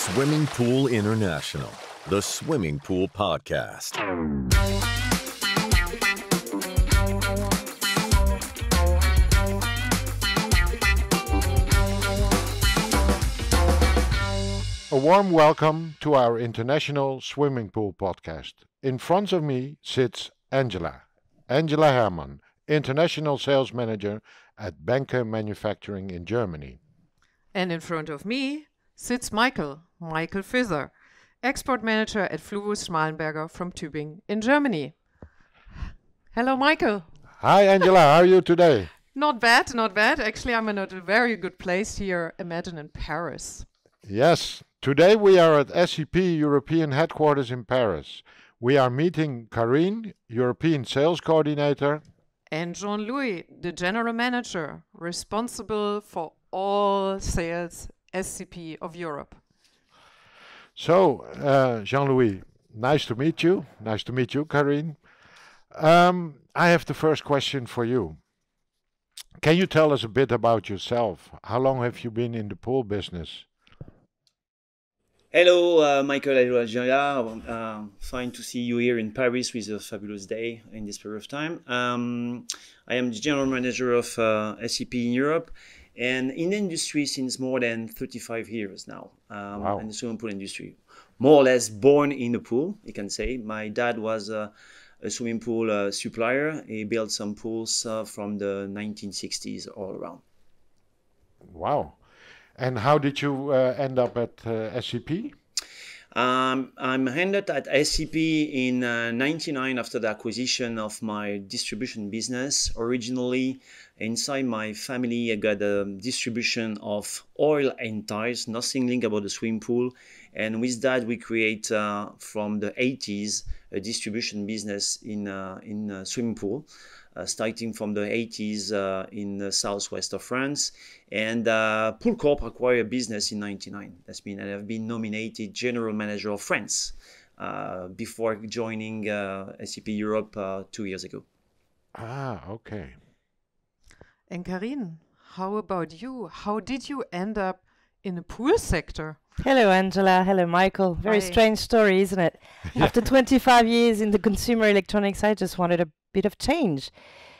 Swimming Pool International, the Swimming Pool Podcast. A warm welcome to our International Swimming Pool Podcast. In front of me sits Angela Herrmann, International Sales Manager at Benke Manufacturing in Germany. And in front of me sits Michael Fisser, Export Manager at Fluvius Schmalenberger from Tübingen in Germany. Hello, Michael. Hi, Angela. How are you today? Not bad, not bad. Actually, I'm in a very good place here, imagine in Paris. Yes. Today we are at SAP European headquarters in Paris. We are meeting Karine, European Sales Coordinator. And Jean-Louis, the General Manager, responsible for all sales SCP of Europe. So, Jean-Louis, nice to meet you. Nice to meet you, Karine. I have the first question for you. Can you tell us a bit about yourself? How long have you been in the pool business? Hello, Michael. Hello, Algeria. Fine to see you here in Paris with a fabulous day in this period of time. I am the General Manager of SAP in Europe and in the industry since more than 35 years now. Wow. In the swimming pool industry. More or less born in the pool, you can say. My dad was a swimming pool supplier. He built some pools from the 1960s all around. Wow. And how did you end up at SCP? I'm ended at SCP in 99 after the acquisition of my distribution business. Originally, inside my family, I got a distribution of oil and tires, nothing linked about the swimming pool. And with that, we create from the 80s a distribution business in swimming pool. Starting from the 80s in the southwest of France. And Pool Corp acquired a business in 99. That's mean I have been nominated General Manager of France before joining SCP Europe 2 years ago. Ah, okay. And Karine, how about you? How did you end up in the pool sector? Hello, Angela. Hello, Michael. Very Hi. strange story, isn't it? After 25 years in the consumer electronics, I just wanted a bit of change.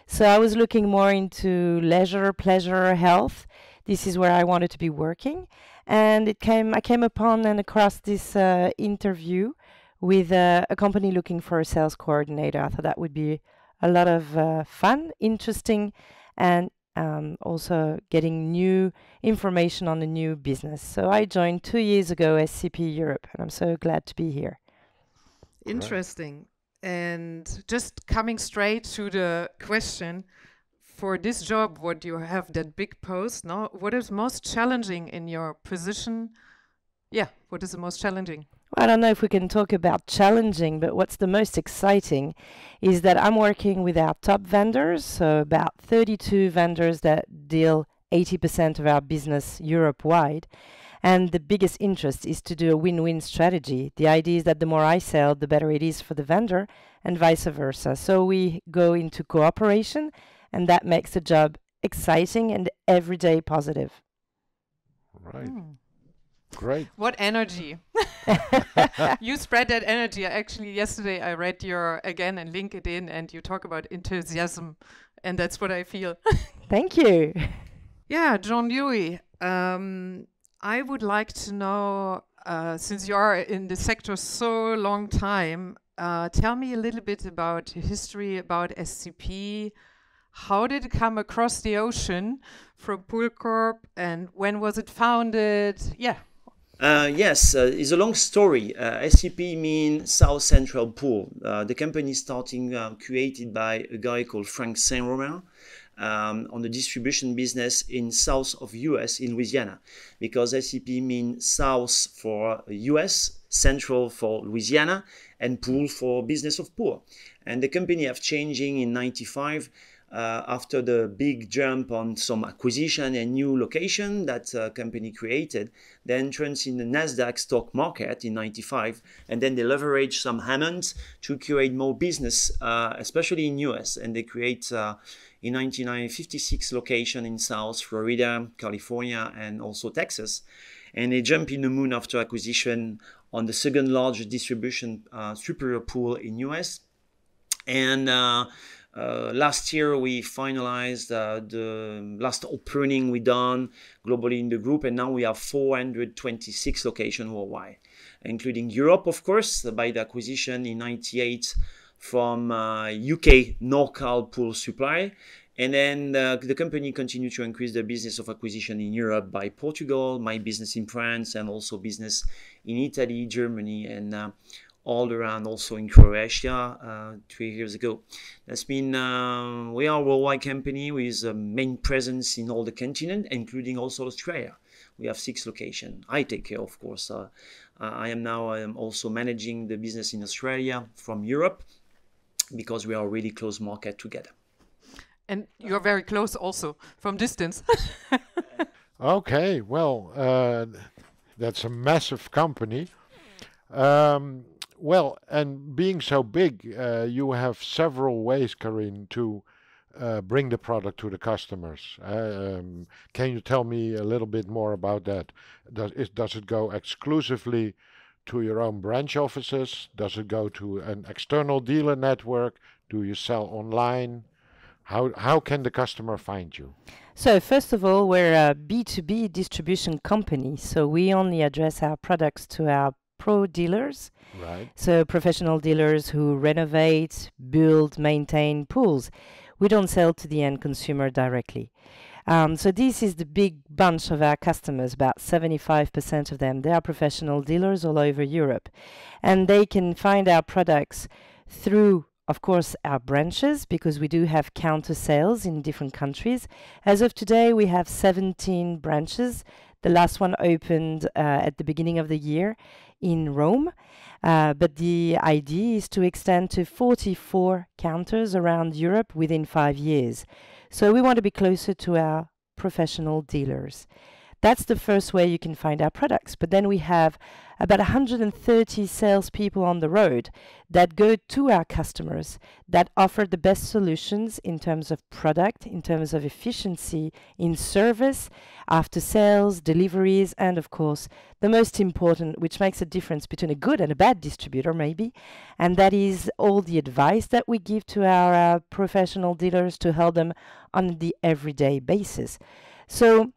So I was looking more into leisure, pleasure, health. This is where I wanted to be working. And I came upon and across this interview with a company looking for a sales coordinator. I thought that would be a lot of fun, interesting, and also getting new information on the new business. So I joined 2 years ago SCP Europe, and I'm so glad to be here. Interesting. And just coming straight to the question, for this job, what you have that big post, no? What is most challenging in your position? Yeah, what is the most challenging? Well, I don't know if we can talk about challenging, but what's the most exciting is that I'm working with our top vendors, so about 32 vendors that deal 80% of our business Europe-wide. And the biggest interest is to do a win-win strategy. The idea is that the more I sell, the better it is for the vendor, and vice versa. So we go into cooperation, and that makes the job exciting and everyday positive. Right. Great. What energy. You spread that energy. Actually, yesterday I read your, again, in LinkedIn, and you talk about enthusiasm, and that's what I feel. Thank you. Yeah, Jean-Louis, I would like to know, since you are in the sector so long time, tell me a little bit about history about SCP. How did it come across the ocean from Pool Corp, and when was it founded? Yeah. Yes, it's a long story. SCP means South Central Pool. The company starting created by a guy called Frank Saint-Romain. On the distribution business in south of US in Louisiana, because SCP means south for US, central for Louisiana, and pool for business of pool. And the company have changing in 95 after the big jump on some acquisition and new location that company created, the entrance in the Nasdaq stock market in 95, and then they leverage some Hammond to create more business, especially in US, and they create in 99 56 location in South Florida, California, and also Texas, and they jump in the moon after acquisition on the second largest distribution superior pool in US, and last year we finalized the last opening we done globally in the group, and now we have 426 locations worldwide, including Europe, of course, by the acquisition in 98 from UK Norcal Pool Supply. And then the company continued to increase the business of acquisition in Europe by Portugal, my business in France, and also business in Italy, Germany, and all around, also in Croatia 3 years ago. That's been, we are a worldwide company with a main presence in all the continent, including also Australia. We have 6 locations. I take care, of course. I am now also managing the business in Australia from Europe, because we are really close market together. And you're very close also from distance. Okay, well, that's a massive company. Well, and being so big, you have several ways, Karine, to bring the product to the customers. Can you tell me a little bit more about that? Does it go exclusively to your own branch offices? Does it go to an external dealer network? Do you sell online? How can the customer find you? So first of all, we're a B2B distribution company, so we only address our products to our pro dealers. Right. So professional dealers who renovate, build, maintain pools. We don't sell to the end consumer directly. So this is the big bunch of our customers, about 75% of them. They are professional dealers all over Europe. And they can find our products through, of course, our branches, because we do have counter sales in different countries. As of today, we have 17 branches. The last one opened at the beginning of the year in Rome. But the idea is to extend to 44 counters around Europe within 5 years. So we want to be closer to our professional dealers. That's the first way you can find our products. But then we have about 130 salespeople on the road that go to our customers, that offer the best solutions in terms of product, in terms of efficiency, in service, after sales, deliveries, and of course, the most important, which makes a difference between a good and a bad distributor maybe, and that is all the advice that we give to our professional dealers to help them on the everyday basis. So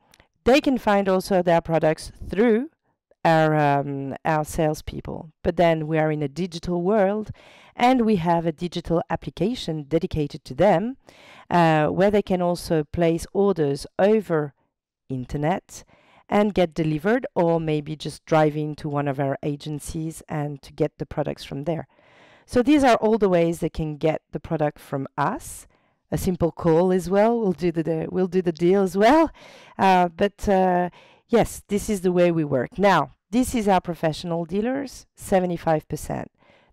they can find also their products through our salespeople. But then we are in a digital world, and we have a digital application dedicated to them, where they can also place orders over internet and get delivered, or maybe just drive into one of our agencies and to get the products from there. So these are all the ways they can get the product from us. A simple call as well. We'll do the deal as well. Yes, this is the way we work. Now, this is our professional dealers, 75%.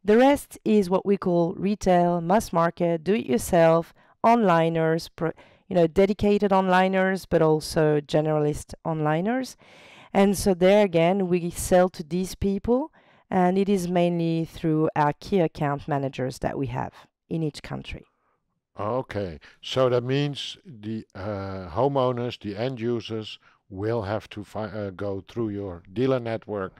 The rest is what we call retail, mass market, do-it-yourself, onliners, dedicated onliners, but also generalist onliners. And so there again, we sell to these people, and it is mainly through our key account managers that we have in each country. Okay, so that means the homeowners, the end users, will have to go through your dealer network.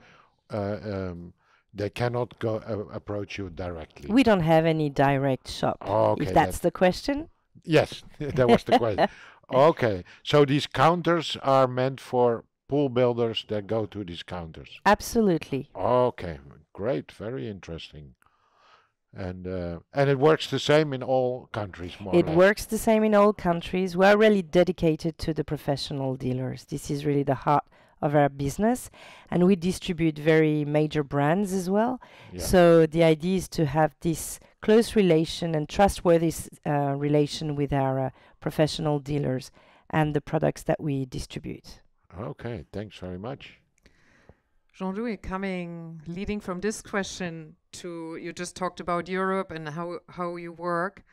They cannot go approach you directly. We don't have any direct shop, okay, if that's the question. Yes, that was the question. Okay, so these counters are meant for pool builders that go to these counters. Absolutely. Okay, great, very interesting. And it works the same in all countries, more or less. It works the same in all countries. We're really dedicated to the professional dealers. This is really the heart of our business, and we distribute very major brands as well. Yeah. So the idea is to have this close relation and trustworthy relation with our professional dealers and the products that we distribute. Okay, thanks very much. Jean-Louis, leading from this question to, you just talked about Europe and how you work.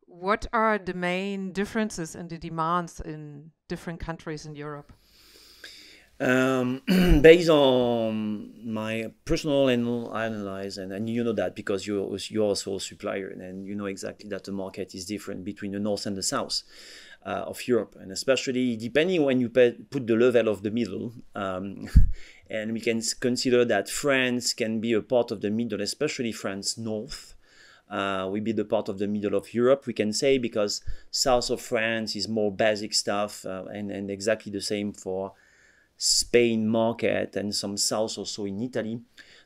what are the main differences in the demands in different countries in Europe? Based on my personal analysis, and you know that because you're also a supplier, and you know exactly that the market is different between the north and the south of Europe, and especially depending when you put the level of the middle. And we can consider that France can be a part of the middle, especially France north. We be the part of the middle of Europe, we can say, because south of France is more basic stuff, and exactly the same for Spain market and some south also in Italy.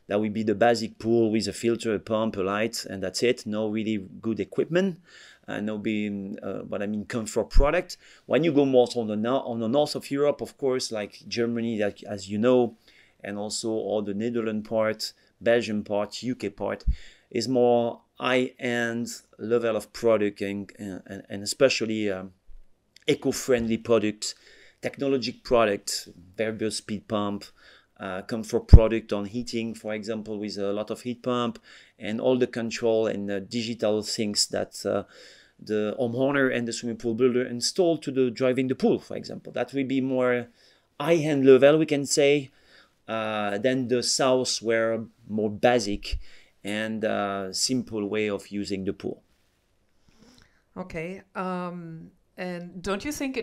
That will be the basic pool with a filter, a pump, a light, and that's it. No really good equipment, no being what I mean comfort product. When you go more on the north of Europe, of course, like Germany, like, as you know, and also all the Netherlands part, Belgium part, UK part, is more high-end level of product and especially eco-friendly products, technological product, variable speed pump, comfort product on heating, for example, with a lot of heat pump, and all the control and digital things that the homeowner and the swimming pool builder install to the driving the pool, for example. That will be more high-end level, we can say, than the south, where more basic and simple way of using the pool. Okay. And don't you think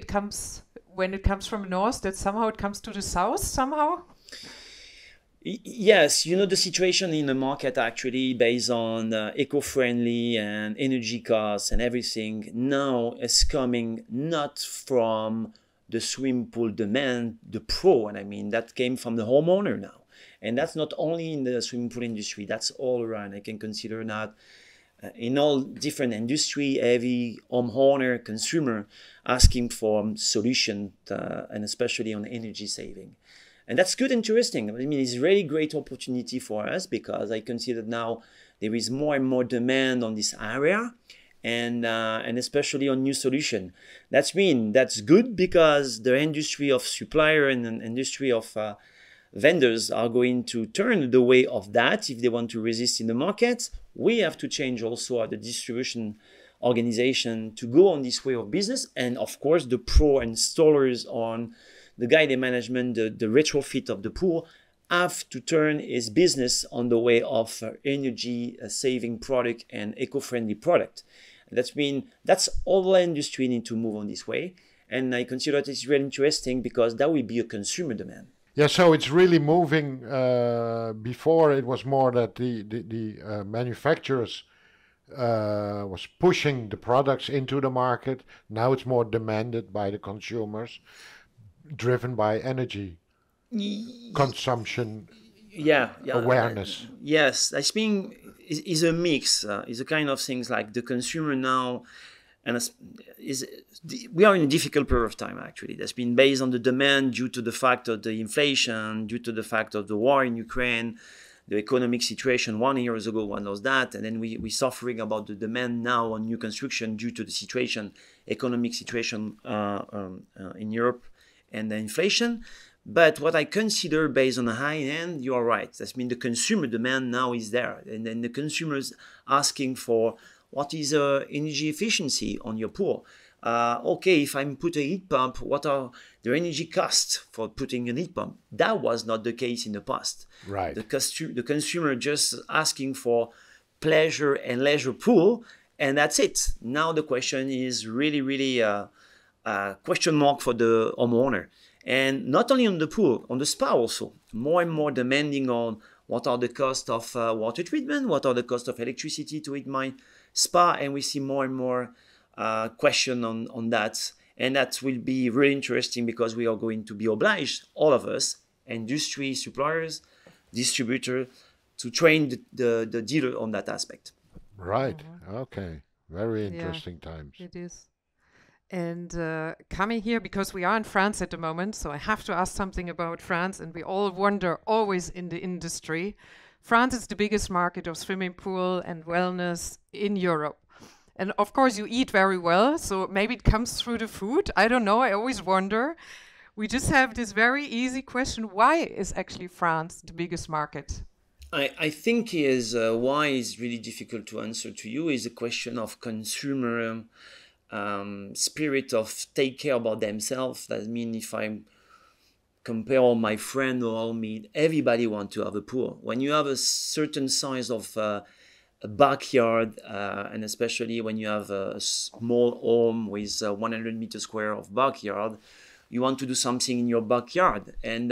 when it comes from north, that somehow it comes to the south somehow? Yes, you know, the situation in the market actually based on eco-friendly and energy costs and everything now is coming not from the swimming pool demand, the pro, and I mean that came from the homeowner now. And that's not only in the swimming pool industry, that's all around. I can consider that in all different industry, every homeowner, consumer asking for solution and especially on energy saving. And that's good, interesting. I mean, it's a really great opportunity for us because I consider now there is more and more demand on this area and especially on new solution. That's good because the industry of supplier and the industry of vendors are going to turn the way of that if they want to resist in the market. We have to change also the distribution organization to go on this way of business. And of course, the pro installers on the guided management, the retrofit of the pool, have to turn his business on the way of energy saving product and eco-friendly product. That's all the industry need to move on this way. And I consider it's really interesting because that will be a consumer demand. Yeah, so it's really moving. Before it was more that the manufacturers was pushing the products into the market. Now it's more demanded by the consumers, driven by energy consumption awareness. Yes, I think is a mix. Is a kind of things like the consumer now, and we are in a difficult period of time actually. That's been based on the demand due to the fact of the inflation, due to the fact of the war in Ukraine, the economic situation 1 year ago, one was that, and then we suffering about the demand now on new construction due to the situation, economic situation in Europe and the inflation. But what I consider based on the high end, you are right. That means the consumer demand now is there, and then the consumers asking for what is energy efficiency on your pool. Okay, if I put a heat pump, what are the energy costs for putting a heat pump? That was not the case in the past. Right. The consumer just asking for pleasure and leisure pool, and that's it. Now the question is really a question mark for the homeowner. And not only on the pool, on the spa also. More and more demanding on what are the costs of water treatment, what are the costs of electricity to heat my spa, and we see more and more question on that. And that will be really interesting because we are going to be obliged, all of us, industry, suppliers, distributor, to train the dealer on that aspect. Right. Okay. Very interesting times. It is. And coming here, because we are in France at the moment, so I have to ask something about France, and we all wonder always in the industry. France is the biggest market of swimming pool and wellness in Europe. And of course you eat very well, so maybe it comes through the food. I don't know, I always wonder. We just have this very easy question. Why is actually France the biggest market? I think is why it's really difficult to answer to you is a question of consumer spirit of take care about themselves. That means if I compare all my friend or all me, everybody want to have a pool. When you have a certain size of a backyard, and especially when you have a small home with 100 meters square of backyard, you want to do something in your backyard. And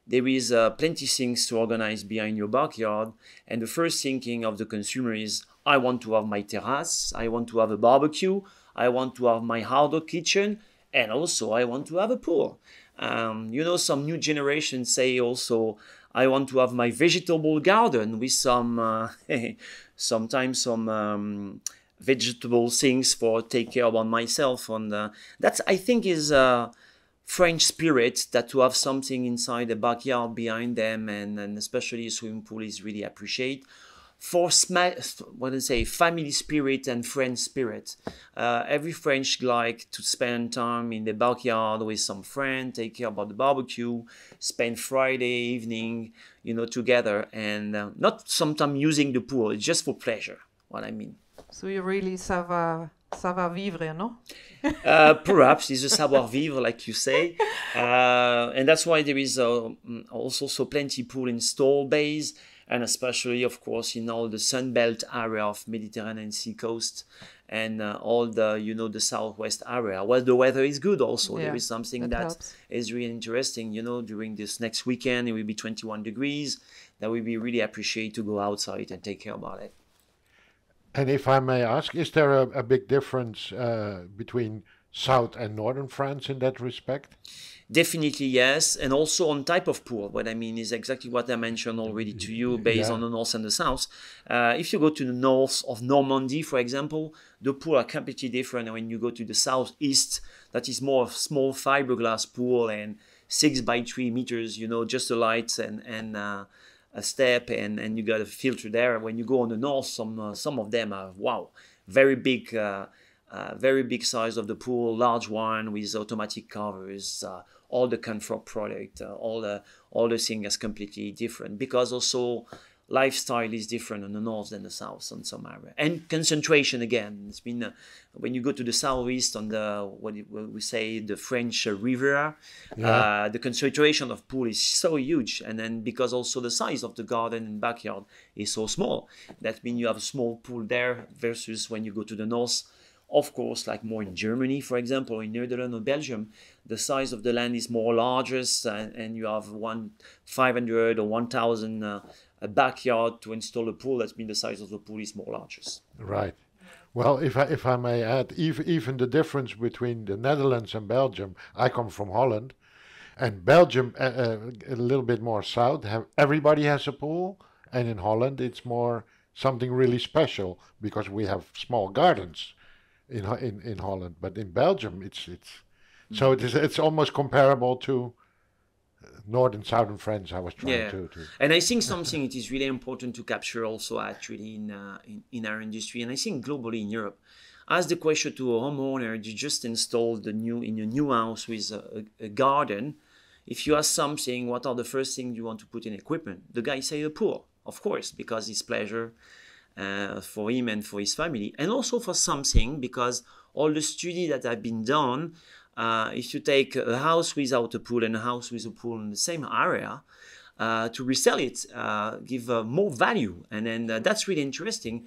there is plenty things to organize behind your backyard. And the first thinking of the consumer is, I want to have my terrace, I want to have a barbecue, I want to have my outdoor kitchen, and also I want to have a pool. Some new generations say also, I want to have my vegetable garden with some, sometimes some vegetable things for take care about myself. And that's, I think, is French spirit, that to have something inside the backyard behind them, and especially a swimming pool is really appreciate. For family spirit and friend spirit. Every French like to spend time in the backyard with some friend, take care about the barbecue, spend Friday evening, together, and not sometimes using the pool. It's just for pleasure. What I mean. So you really savoir vivre, no? Perhaps it's a savoir vivre, like you say, and that's why there is also so plenty pool installed base. And especially, of course, in all the Sunbelt area of Mediterranean Sea coast and all the, the southwest area, where the weather is good also. There is something that is really interesting, during this next weekend, it will be 21 degrees. That will be really appreciate to go outside and take care about it. And if I may ask, is there a big difference between South and Northern France in that respect? Definitely yes, and also on type of pool. What I mean is exactly what I mentioned already to you, based on the north and the south. If you go to the north of Normandy, for example, the pool are completely different. When you go to the southeast, that is more of small fiberglass pool and 6 by 3 meters, just the lights and a step, and you got a filter there. When you go on the north, some of them are very big. Very big size of the pool, large one with automatic covers, all the comfort product, all the thing is completely different, because also lifestyle is different in the north than the south on some area. And concentration again, it's been when you go to the southeast on the what we say the French Riviera, the concentration of pool is so huge, and then because also the size of the garden and backyard is so small, that means you have a small pool there versus when you go to the north. Of course, like more in Germany, for example, in Netherlands or Belgium, the size of the land is more larger, and you have 500 or 1,000 a backyard to install a pool. That's means the size of the pool is more larger. Right. Well, if I may add, even the difference between the Netherlands and Belgium, I come from Holland, and Belgium a little bit more south. Everybody has a pool, and in Holland it's more something really special because we have small gardens. In Holland, but in Belgium it's almost comparable to northern southern France. I was trying to and I think something it is really important to capture also actually in our industry, and I think globally in Europe. Ask the question to a homeowner: you just installed in a new house with a garden. If you ask something, what are the first things you want to put in equipment? The guy say a pool, of course, because it's pleasure. For him and for his family, and also for something, because all the study that have been done, if you take a house without a pool and a house with a pool in the same area, to resell it, give more value, and then that's really interesting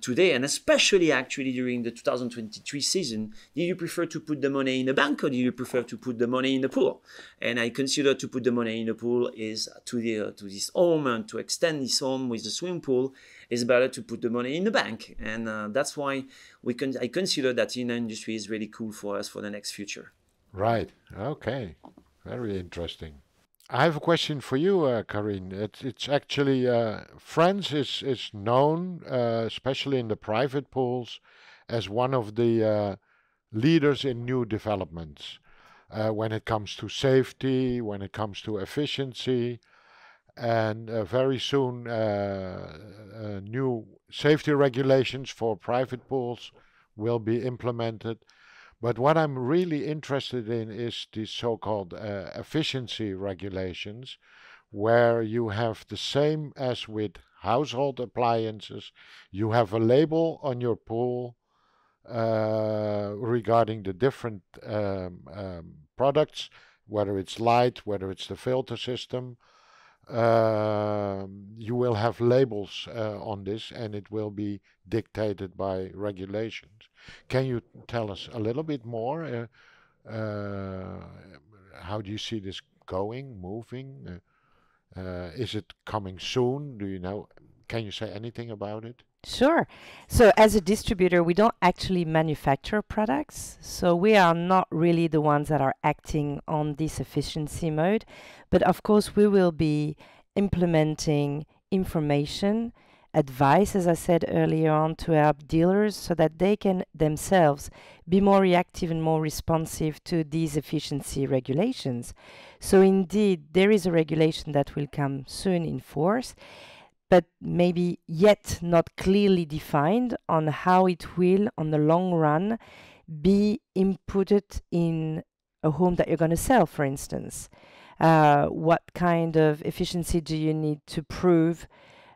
today, and especially actually during the 2023 season. Do you prefer to put the money in the bank, or do you prefer to put the money in the pool? And I consider to put the money in the pool is to this home, and to extend this home with the swimming pool is better to put the money in the bank, and that's why I consider that in the industry is really cool for us for the next future. Right. Okay. Very interesting. I have a question for you, Karine. It's actually France is known, especially in the private pools, as one of the leaders in new developments when it comes to safety, when it comes to efficiency, and very soon new safety regulations for private pools will be implemented. But what I'm really interested in is the so-called efficiency regulations, where you have the same as with household appliances. You have a label on your pool regarding the different products, whether it's light, whether it's the filter system. You will have labels on this, and it will be dictated by regulations. Can you tell us a little bit more? How do you see this going, moving? Is it coming soon? Do you know? Can you say anything about it? Sure. So as a distributor, we don't actually manufacture products. So we are not really the ones that are acting on this efficiency mode. But of course, we will be implementing information, advice, as I said earlier on, to our dealers so that they can themselves be more reactive and more responsive to these efficiency regulations. So indeed, there is a regulation that will come soon in force, but maybe yet not clearly defined on how it will, on the long run, be inputted in a home that you're going to sell, for instance. What kind of efficiency do you need to prove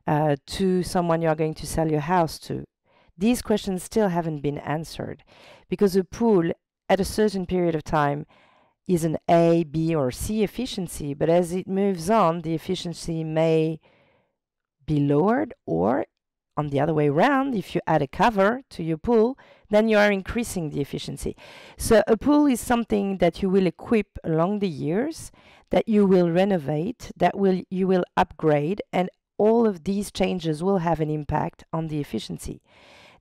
to someone you are going to sell your house to? These questions still haven't been answered because a pool at a certain period of time is an A, B, or C efficiency, but as it moves on, the efficiency may be lowered, or on the other way around, if you add a cover to your pool, then you are increasing the efficiency. So a pool is something that you will equip along the years, that you will renovate, you will upgrade, and all of these changes will have an impact on the efficiency.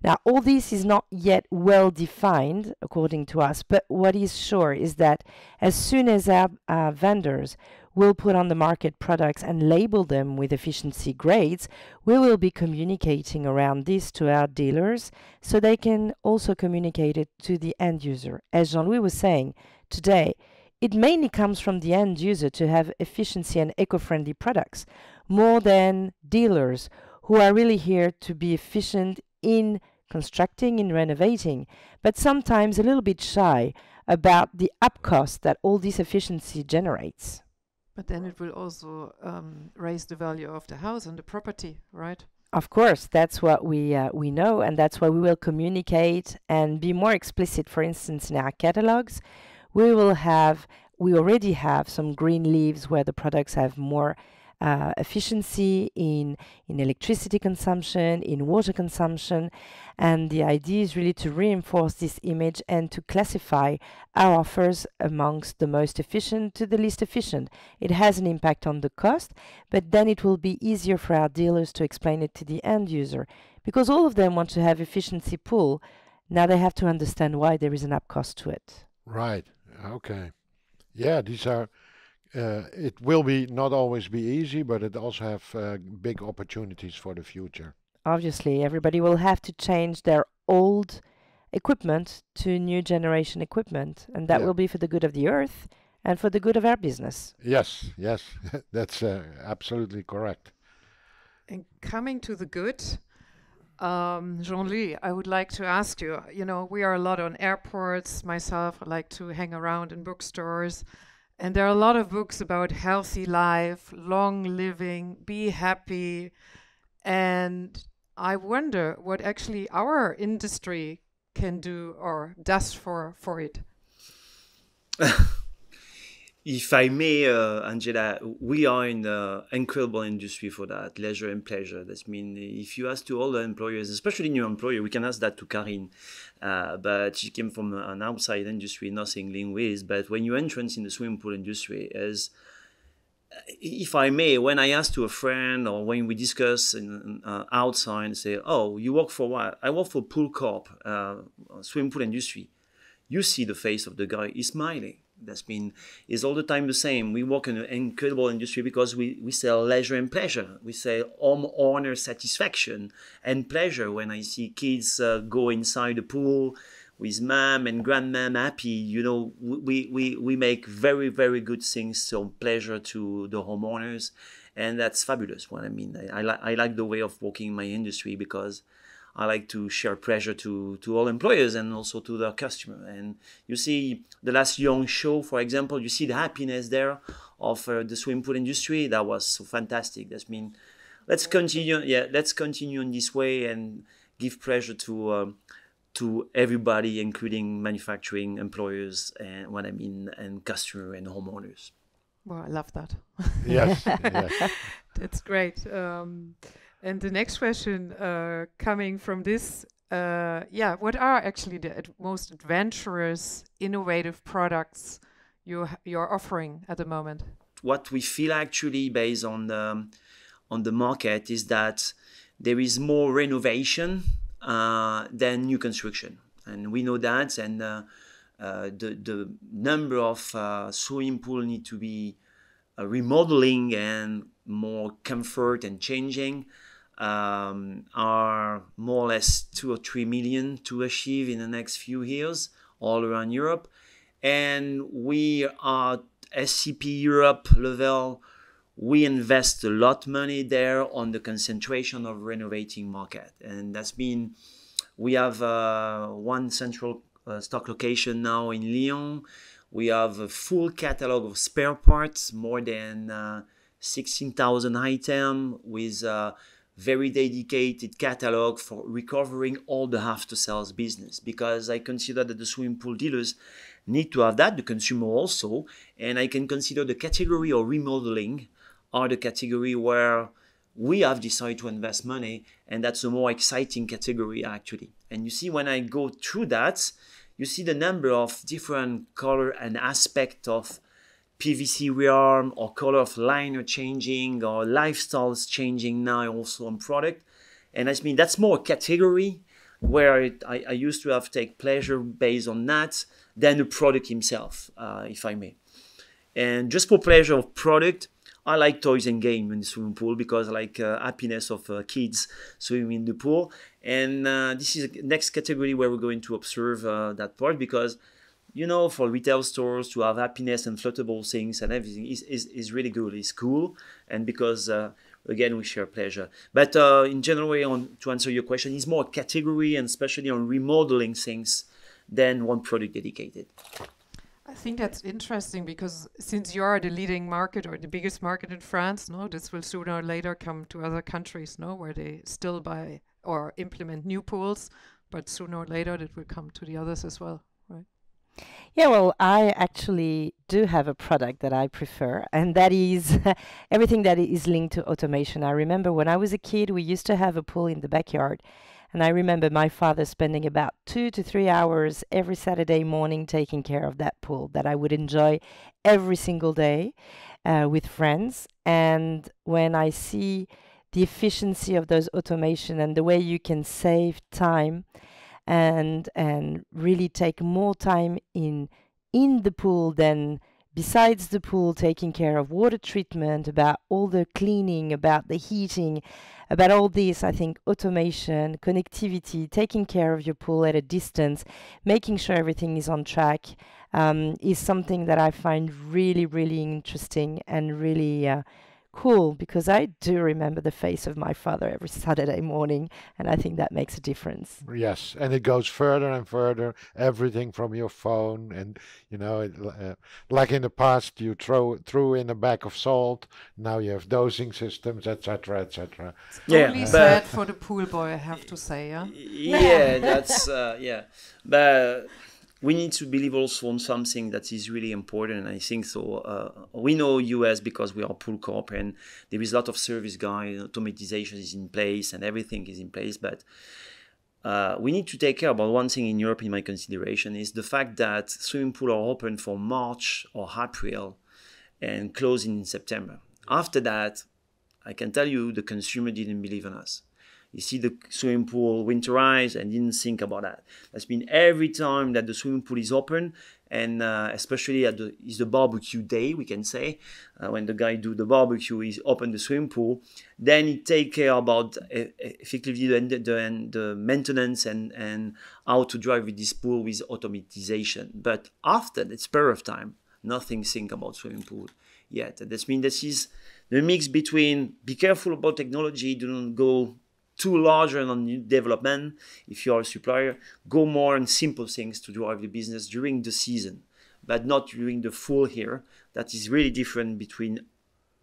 Now, all this is not yet well defined according to us, but what is sure is that as soon as our vendors will put on the market products and label them with efficiency grades, we will be communicating around this to our dealers so they can also communicate it to the end user. As Jean-Louis was saying, today, it mainly comes from the end user to have efficiency and eco-friendly products, more than dealers who are really here to be efficient in constructing, in renovating, but sometimes a little bit shy about the up cost that all this efficiency generates. But then it will also raise the value of the house and the property, right? Of course, that's what we know, and that's why we will communicate and be more explicit. For instance, in our catalogs, we already have some green leaves where the products have more efficiency in electricity consumption, in water consumption, and the idea is really to reinforce this image and to classify our offers amongst the most efficient to the least efficient. It has an impact on the cost, but then it will be easier for our dealers to explain it to the end user, because all of them want to have efficiency pool. Now they have to understand why there is an up cost to it. Right. Okay. Yeah, these are. It will be not always be easy, but it also have big opportunities for the future. Obviously, everybody will have to change their old equipment to new generation equipment, and that Yeah. will be for the good of the earth and for the good of our business. Yes, yes, that's absolutely correct. And coming to the good, Jean-Louis, I would like to ask you, we are a lot on airports. Myself, I like to hang around in bookstores. And there are a lot of books about healthy life, long living, be happy. And I wonder what actually our industry can do or does for it. If I may, Angela, we are in an incredible industry for that, leisure and pleasure. That means if you ask to all the employers, especially new employer, we can ask that to Karine, but she came from an outside industry, nothing linked with. But when you entrance in the swimming pool industry, as if I may, when I ask to a friend or when we discuss outside and say, oh, you work for what? I work for Pool Corp, swimming pool industry. You see the face of the guy, he's smiling. That's mean is all the time the same. We work in an incredible industry because we sell leisure and pleasure. We sell homeowner satisfaction and pleasure. When I see kids go inside the pool with mom and grandmom happy, we make very, very good things, so pleasure to the homeowners, and that's fabulous. What I mean, I like the way of working in my industry because I like to share pleasure to all employers and also to their customer. And you see the last Young show, for example, you see the happiness there of the swimming pool industry. That was so fantastic. That's mean, let's continue. Yeah, let's continue in this way and give pleasure to everybody, including manufacturing employers and what I mean, and customer and homeowners. Well, I love that. Yes, yes. That's great. And the next question coming from this, what are actually the most adventurous, innovative products you're offering at the moment? What we feel actually based on the market is that there is more renovation than new construction, and we know that. And the number of swimming pool need to be remodeling and more comfort and changing are more or less 2 or 3 million to achieve in the next few years all around Europe. And we are SCP Europe level. We invest a lot of money there on the concentration of renovating market. And that's been, we have one central stock location now in Lyon. We have a full catalog of spare parts, more than 16,000 items, with a very dedicated catalog for recovering all the after-sales business. Because I consider that the swimming pool dealers need to have that, the consumer also. And I can consider the category of remodeling are the category where we have decided to invest money, and that's a more exciting category actually. And you see, when I go through that, you see the number of different color and aspect of PVC rearm or color of liner changing or lifestyles changing now also on product. And I mean, that's more a category where I used to have take pleasure based on that than the product himself, if I may. And just for pleasure of product, I like toys and games in the swimming pool because I like happiness of kids swimming in the pool. And this is the next category where we're going to observe that part, because, you know, for retail stores to have happiness and floatable things and everything is really good. It's cool. And because, again, we share pleasure. But in general, to answer your question, it's more a category, and especially on remodeling things, than one product dedicated. I think that's interesting, because since you are the leading market or the biggest market in France, no, this will sooner or later come to other countries, no, where they still buy or implement new pools, but sooner or later it will come to the others as well, right? Yeah, well, I actually do have a product that I prefer, and that is everything that is linked to automation. I remember when I was a kid, we used to have a pool in the backyard. And I remember my father spending about 2 to 3 hours every Saturday morning taking care of that pool that I would enjoy every single day with friends. And when I see the efficiency of those automation and the way you can save time and really take more time in the pool than besides the pool, taking care of water treatment, about all the cleaning, about the heating, about all this, I think automation, connectivity, taking care of your pool at a distance, making sure everything is on track, is something that I find really, really interesting and really cool, because I do remember the face of my father every Saturday morning, and I think that makes a difference. Yes, and it goes further and further, everything from your phone, and you know, like in the past you threw in a bag of salt, now you have dosing systems, etc., etc. Yeah, only sad for the pool boy, I have to say, yeah? Yeah, that's, yeah. But we need to believe also on something that is really important, and I think so. We know US because we are Pool Corp, and there is a lot of service guy, automatization is in place, and everything is in place. But we need to take care about one thing in Europe, in my consideration, is the fact that swimming pools are open for March or April and closing in September. After that, I can tell you the consumer didn't believe in us. You see the swimming pool winterize and didn't think about that. That's been every time that the swimming pool is open, and especially is the barbecue day, we can say, when the guy do the barbecue, is open the swimming pool, then he take care about effectively the maintenance and how to drive with this pool with automatization. But after that spare of time, nothing think about swimming pool yet. That means this is the mix between be careful about technology, do not go too larger on new development. If you are a supplier, go more on simple things to drive the business during the season. but not during the full year. That is really different between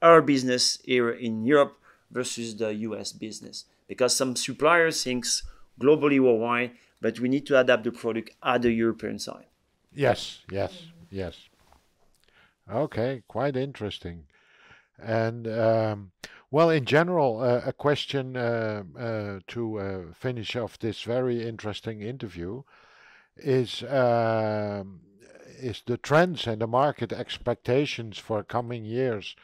our business here in Europe versus the US business, because some suppliers think globally worldwide, but we need to adapt the product at the European side. Yes, yes, yes. Okay, quite interesting. And well, in general, a question to finish off this very interesting interview is the trends and the market expectations for coming years,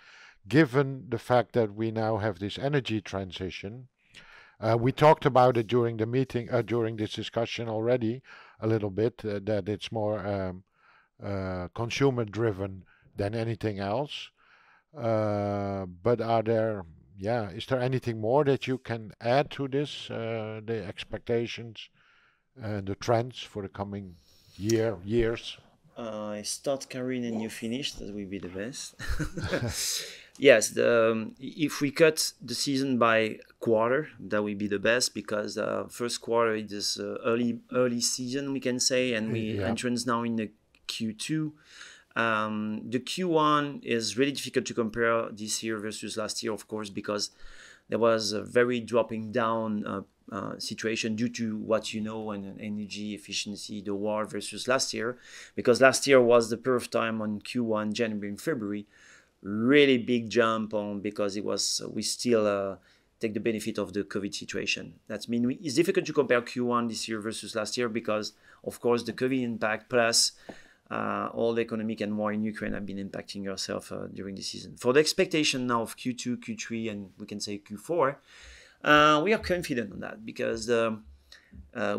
given the fact that we now have this energy transition. We talked about it during the meeting, during this discussion already a little bit, that it's more consumer driven than anything else. But is there anything more that you can add to this, the expectations and the trends for the coming years? I start, Karine, and you finish. That will be the best. Yes, if we cut the season by quarter, that will be the best, because first quarter is early season, we can say, and we entrance now in the Q2. The Q1 is really difficult to compare this year versus last year, of course, because there was a very dropping down situation due to what you know, and energy efficiency, the war versus last year, because last year was the perfect time on Q1, January and February, really big jump on, because it was we still take the benefit of the COVID situation. That means it's difficult to compare Q1 this year versus last year, because of course the COVID impact plus all the economic and war in Ukraine have been impacting yourself during the season. For the expectation now of Q2, Q3, and we can say Q4, we are confident on that, because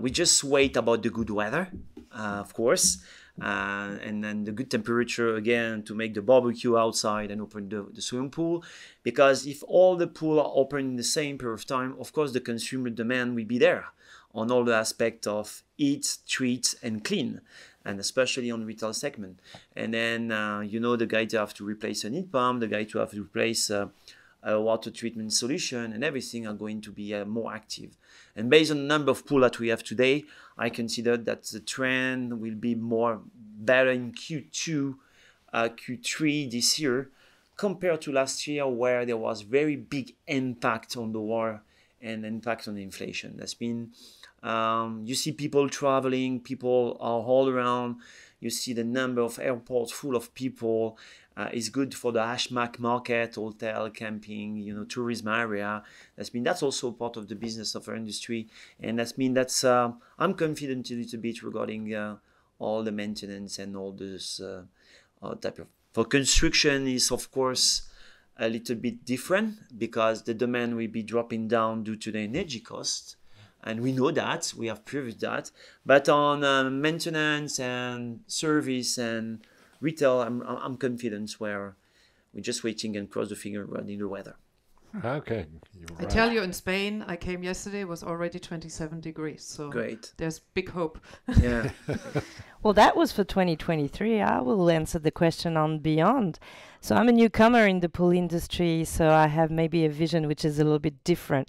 we just wait about the good weather, of course, and then the good temperature again to make the barbecue outside and open the swimming pool. Because if all the pools are open in the same period of time, of course the consumer demand will be there on all the aspects of eat, treat, and clean, and especially on retail segment. And then the guy to have to replace a heat pump, the guy to have to replace a water treatment solution, and everything are going to be more active. And based on the number of pools that we have today, I consider that the trend will be more better in Q2, Q3 this year, compared to last year, where there was very big impact on the war and impact on the inflation. That's been, you see people traveling, people are all around. You see the number of airports full of people. Is good for the Ashmak market, hotel, camping, tourism area. That's also part of the business of our industry, and I'm confident a little bit regarding all the maintenance and all this type of. For construction is of course a little bit different, because the demand will be dropping down due to the energy cost, and we know that, we have proved that. But on maintenance and service and retail, I'm confident, where we're just waiting and cross the finger regarding the weather. Okay. I tell you, in Spain, I came yesterday, it was already 27 degrees. So great. There's big hope. Yeah. Well, that was for 2023. I will answer the question on beyond. So I'm a newcomer in the pool industry, so I have maybe a vision which is a little bit different.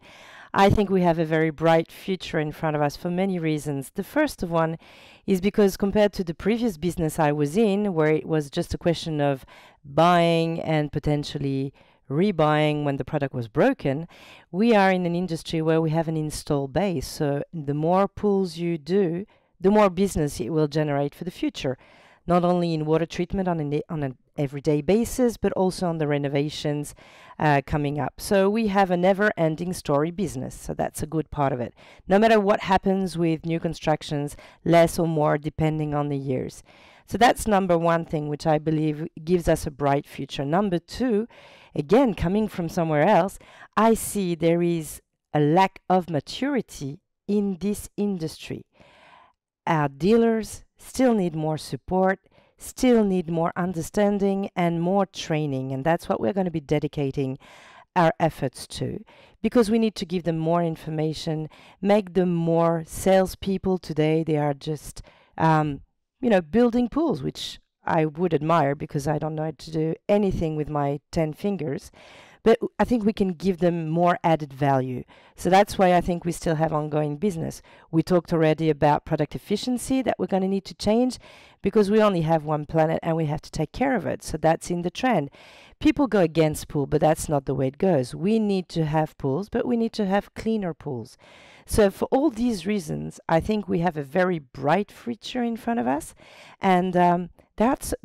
I think we have a very bright future in front of us for many reasons. The first of one is because compared to the previous business I was in, where it was just a question of buying and potentially rebuying when the product was broken, we are in an industry where we have an install base. So the more pools you do, the more business it will generate for the future, not only in water treatment on an everyday basis, but also on the renovations coming up. So we have a never-ending story business. So that's a good part of it. No matter what happens with new constructions, less or more depending on the years. So that's number one thing, which I believe gives us a bright future. Number two, again, coming from somewhere else, I see there is a lack of maturity in this industry. Our dealers still need more support, still need more understanding and more training. And that's what we're going to be dedicating our efforts to, because we need to give them more information, make them more salespeople. Today, they are just, building pools, which I would admire, because I don't know how to do anything with my 10 fingers. but I think we can give them more added value. So that's why I think we still have ongoing business. We talked already about product efficiency that we're going to need to change because we only have one planet and we have to take care of it. So that's in the trend. People go against pool, but that's not the way it goes. We need to have pools, but we need to have cleaner pools. So for all these reasons, I think we have a very bright future in front of us, and there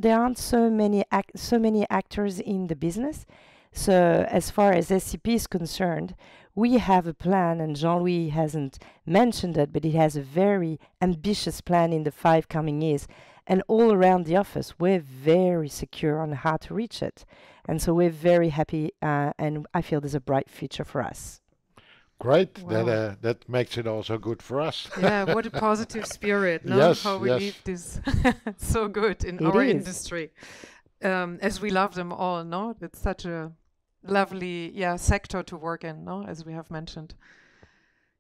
aren't so many actors in the business. So as far as SCP is concerned, we have a plan, and Jean-Louis hasn't mentioned it, but he has a very ambitious plan in the 5 coming years. And all around the office, we're very secure on how to reach it. And so we're very happy, and I feel there's a bright future for us. Great. Wow. That makes it also good for us. Yeah, what a positive spirit, no? Yes, How we yes. leave this so good in It our is. industry. As we love them all, no? It's such a lovely, sector to work in, no? As we have mentioned.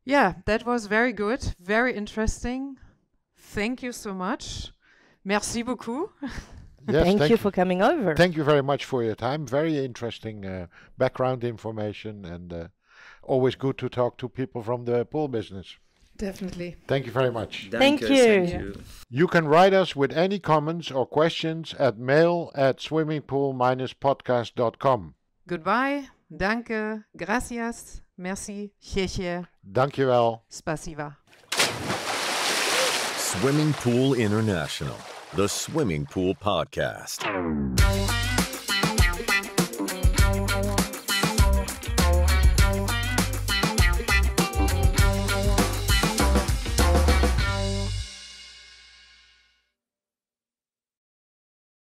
Yeah, that was very good, very interesting. Thank you so much. Merci beaucoup. Yes, Thank you for coming over. Thank you very much for your time. Very interesting background information, and always good to talk to people from the pool business. Definitely. Thank you very much. Thank Danke, you. Thank you. You can write us with any comments or questions at mail@swimmingpool-podcast.com. Goodbye. Danke. Gracias. Merci. Jeje. Dankjewel. Spasiba. Swimming Pool International, the Swimming Pool Podcast.